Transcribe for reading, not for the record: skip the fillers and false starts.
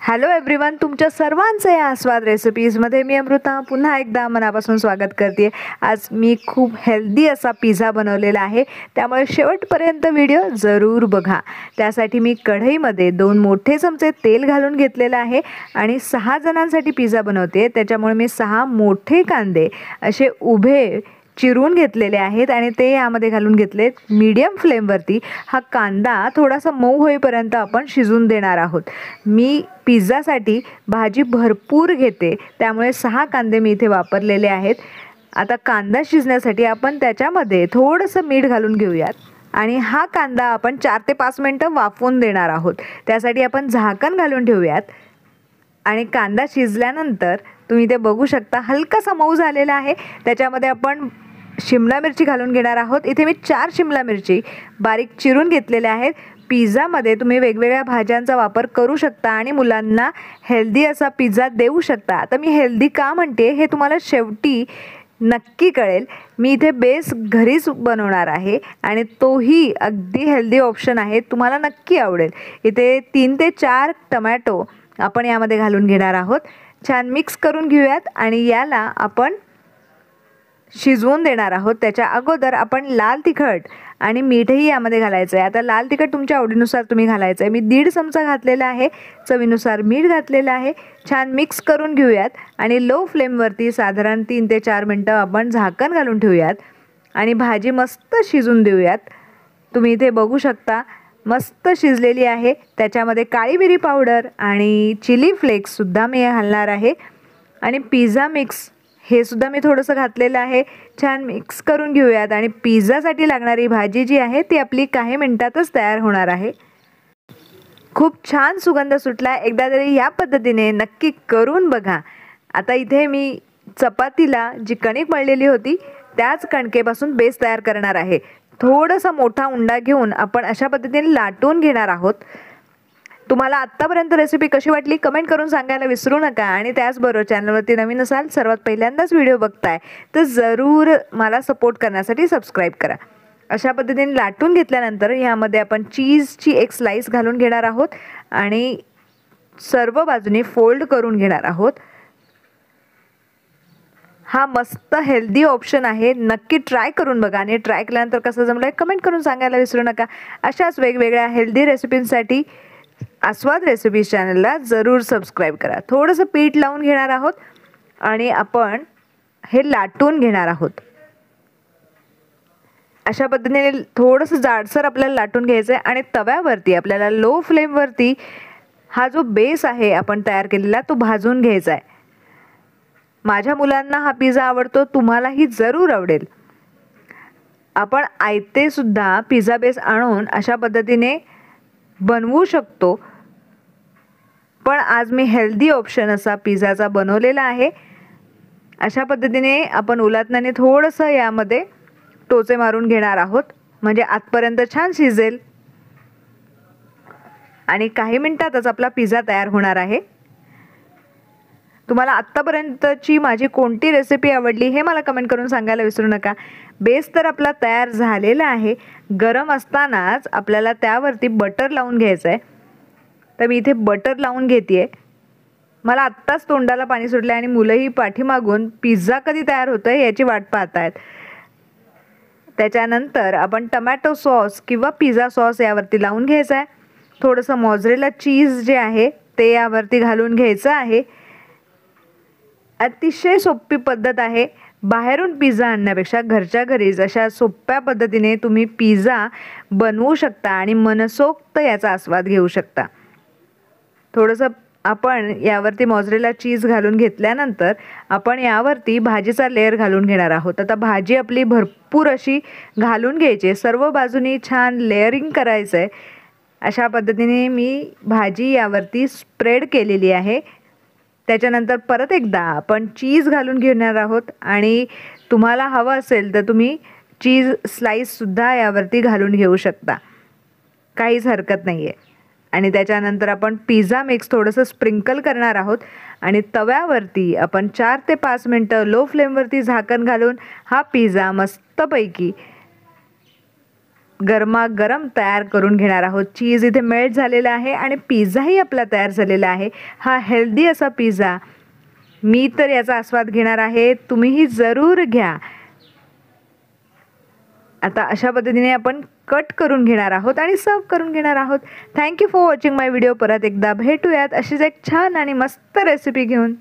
Hello everyone, तुमच्या सर्वांचं या आस्वाद रेसिपीजमध्ये मी अमृता पुन्हा एकदा मनापासून स्वागत करते। आज मी खूप हेल्दी असा पिझ्झा बनवलेला आहे, त्यामुळे शेवटपर्यंत व्हिडिओ जरूर बघा। त्यासाठी मी कढईमध्ये 2 मोठे चमचे तेल घालून घेतलेलं आहे आणि 6 जणांसाठी पिझ्झा बनवते, त्याच्यामुळे मी 6 मोठे कांदे असे उभे चिरून घेतलेले आहेत आणि ते यामध्ये घालून घेतलेत। मीडियम फ्लेमवरती हा कांदा थोडासा मऊ होईपर्यंत आपण शिजून देणार आहोत। मी पिझ्झासाठी भाजी भरपूर घेते, त्यामुळे 6 कांदे मी इथे वापरलेले आहेत। आता कांदा शिजण्यासाठी आपण त्याच्यामध्ये थोडंसं मीठ घालून घेऊयात आणि हा कांदा आपण 4 ते 5 मिनिटं वाफवून देणार आहोत। त्यासाठी आपण झाकण घालून ठेवूयात आणि कांदा शिजल्यानंतर तुम्ही ते बघू शकता हलकासा मऊ झालेला आहे। त्याच्यामध्ये आपण शिमला मिरची घालून घेणार आहोत। इथे मी 4 शिमला मिरची बारीक चिरून घेतलेल्या आहेत। पिझ्झामध्ये तुम्ही वेगवेगळ्या भाज्यांचा वापर करू शकता आणि मुलांना हेल्दी असा पिझ्झा देऊ शकता। आता मी हेल्दी का म्हणते हे तुम्हाला शेवटी नक्की कळेल। मी इथे बेस घरीच बनवणार आहे आणि तोही अगदी हेल्दी ऑप्शन आहे, तुम्हाला नक्की आवडेल। इथे 3 ते 4 टोमॅटो आपण यामध्ये घालून घेणार आहोत। छान मिक्स करून घेऊयात आणि याला आपण शिजवून देणार आहोत। त्याच्या अगोदर आपण लाल तिखट आणि मीठही यामध्ये घालायचं आहे। आता लाल तिखट तुमच्या आवडीनुसार तुम्ही घालायचं आहे। मी 1.5 चमचा घातलेला आहे, चवीनुसार मीठ घातलेलं आहे। छान मिक्स करून घेऊयात आणि लो फ्लेमवरती साधारण 3 ते 4 मिनिटं आपण झाकण घालून ठेवूयात आणि भाजी मस्त शिजून देऊयात। तुम्ही इथे बघू शकता मस्त शिजलेली आहे। त्याच्यामध्ये काळी मिरी पावडर आणि चिली फ्लेक्ससुद्धा मी घालणार आहे आणि पिझ्झा मिक्स हे सुद्धा मी थोडंसं घातलेलं आहे। छान मिक्स करून घेऊयात आणि पिझ्झासाठी लागणारी भाजी जी आहे ती आपली काही मिनिटातच तयार होणार आहे। खूप छान सुगंध सुटला, एकदा तरी या पद्धतीने नक्की करून बघा। आता इथे मी चपातीला जी कणिक मळलेली होती त्याच कणकेपासून बेस तयार करणार आहे। थोडासा मोठा उंडा घेऊन आपण अशा पद्धतीने लाटून घेणार आहोत। तुम्हाला आत्तापर्यंत रेसिपी कशी वाटली कमेंट करून सांगायला विसरू नका आणि त्याचबरोबर चॅनलवरती नवीन असाल, सर्वात पहिल्यांदाच व्हिडिओ बघताय तर जरूर मला सपोर्ट करण्यासाठी सबस्क्राईब करा। अशा पद्धतीने लाटून घेतल्यानंतर यामध्ये आपण चीजची एक स्लाइस घालून घेणार आहोत आणि सर्व बाजूने फोल्ड करून घेणार आहोत। हा मस्त हेल्दी ऑप्शन आहे, नक्की ट्राय करून बघा आणि ट्राय केल्यानंतर कसं जमलं कमेंट करून सांगायला विसरू नका। अशाच वेगवेगळ्या हेल्दी रेसिपींसाठी आस्वाद रेसिपीज चॅनलला जरूर सबस्क्राईब करा। थोडंसं पीठ लावून घेणार आहोत आणि आपण हे लाटून घेणार आहोत। अशा पद्धतीने थोडंसं जाडसर आपल्याला लाटून घ्यायचं आहे आणि तव्यावरती आपल्याला लो फ्लेमवरती हा जो बेस आहे आपण तयार केलेला तो भाजून घ्यायचा आहे। माझ्या मुलांना हा पिझ्झा आवडतो, तुम्हालाही जरूर आवडेल। आपण आयते सुद्धा पिझ्झा बेस आणून अशा पद्धतीने बनवू शकतो, पण आज मी हेल्दी ऑप्शन असा पिझ्झाचा बनवलेला आहे। अशा पद्धतीने आपण उलटण्याने थोडंसं यामध्ये टोचे मारून घेणार आहोत, म्हणजे आतपर्यंत छान शिजेल आणि काही मिनिटातच आपला पिझ्झा तयार होणार आहे। तुम्हाला आत्तापर्यंतची माझी कोणती रेसिपी आवडली हे मला कमेंट करून सांगायला विसरू नका। बेस तर आपला तयार झालेला आहे। गरम असतानाच आपल्याला त्यावरती बटर लावून घ्यायचं आहे, तर मी इथे बटर लावून घेते। मला आत्ताच तोंडाला पाणी सुटलं आणि मुलंही पाठीमागून पिझ्झा कधी तयार होतोय याची वाट पाहत आहेत। त्याच्यानंतर आपण टोमॅटो सॉस किंवा पिझ्झा सॉस यावरती लावून घ्यायचा आहे। थोडंसं मोझरेला चीज जे आहे ते यावरती घालून घ्यायचं आहे। अतिशय सोपी पद्धत आहे, बाहेरून पिझ्झा आणण्यापेक्षा घरच्या घरीच अशा सोप्या पद्धतीने तुम्ही पिझ्झा बनवू शकता आणि मनसोक्त याचा आस्वाद घेऊ शकता। थोडंसं आपण यावरती मोझरेला चीज घालून घेतल्यानंतर आपण यावरती भाजीचा लेयर घालून घेणार आहोत। आता भाजी आपली भरपूर अशी घालून घ्यायची, सर्व बाजूनी छान लेअरिंग करायचं आहे। अशा पद्धतीने मी भाजी यावरती स्प्रेड केलेली आहे। त्याच्यानंतर परत एकदा आपण चीज घालून घेणार आहोत आणि तुम्हाला हवं असेल तर तुम्ही चीज स्लाइससुद्धा यावरती घालून घेऊ शकता, काहीच हरकत नाही आहे। आणि त्याच्यानंतर आपण पिझ्झा मिक्स थोडंसं स्प्रिंकल करणार आहोत आणि तव्यावरती आपण 4 ते 5 मिनिटं लो फ्लेमवरती झाकण घालून हा पिझ्झा मस्तपैकी गरमागरम तयार करून घेणार आहोत। चीज इथे मेल्ट झालेला आहे आणि पिझ्झाही आपला तयार झालेला आहे। हा हेल्दी असा पिझ्झा, मी तर याचा आस्वाद घेणार आहे, तुम्हीही जरूर घ्या। आता अशा पद्धतीने आपण कट करून घेणार आहोत आणि सर्व करून घेणार आहोत। Thank you for watching my video. परत एकदा भेटूयात अशीच एक छान आणि मस्त रेसिपी घेऊन।